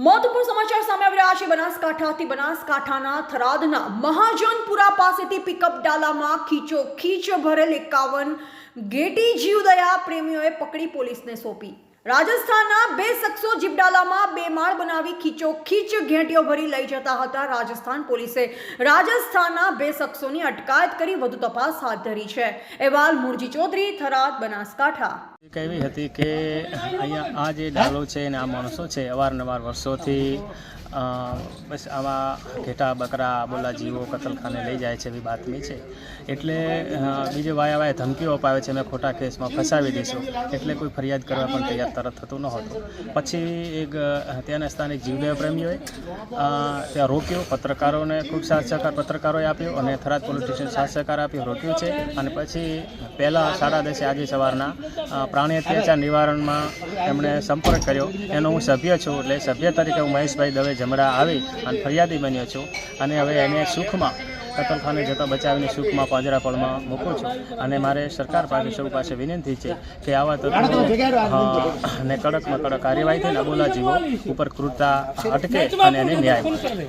મહત્વપૂર્ણ સમાચાર સામે આવી રહ્યા છે। બનાસકાંઠાથી બનાસકાંઠાના થરાદના મહાજનપુરા પાસેથી પિકઅપ ડાલામાં ખીચોખીચ ભરેલ 51 ઘેટી જીવદયા પ્રેમીઓએ પકડી પોલીસને સોંપી। રાજસ્થાનના બે શખ્સો જીવડાલામાં બે માળ બનાવી ખીચોખીચ ઘેટીઓ ભરી લઈ જતા હતા। રાજસ્થાન પોલીસે રાજસ્થાનના બે શખ્સોની અટકાયત કરી વધુ તપાસ હાથ ધરી છે। અહેવાલ મુરજી ચૌધરી, થરાદ, બનાસકાંઠા। એવી હતી કે અહીંયા આ જે ડાલો છે અને આ માણસો છે અવારનવાર વર્ષોથી બસ આવા ઘેટા બકરા બોલા જીવો કતલખાને લઈ જાય છે એવી બાતમી છે। એટલે બીજે વાયા ધમકીઓ અપાવે છે, મેં ખોટા કેસમાં ફસાવી દઈશું, એટલે કોઈ ફરિયાદ કરવા પણ તૈયાર તરત થતું નહોતું। પછી એક ત્યાંના સ્થાનિક જીવદયા પ્રેમીઓએ ત્યાં રોક્યો, પત્રકારોને ખૂબ સાથ સહકાર પત્રકારોએ આપ્યો અને થરાદ પોલીસ સ્ટેશન સાથ સહકાર આપ્યો, રોક્યું છે। અને પછી પહેલાં 10:30 આજે સવારના પ્રાણી અત્યાચાર નિવારણમાં એમણે સંપર્ક કર્યો। એનો હું સભ્ય છું, એટલે સભ્ય તરીકે હું મહેશભાઈ દવે જમરા આવી અને ફરિયાદી બન્યો છું। અને હવે એને સુખમાં કતલખાને જતા બચાવીને સુખમાં પાંજરાપોળમાં મૂકું છું। અને મારે સરકાર પાસે સૌ પાસે વિનંતી છે કે આવા તત્વો ને કડકમાં કડક કાર્યવાહી થઈને અબોલા જીવો ઉપર ક્રૂરતા અટકે અને એને ન્યાય મળે।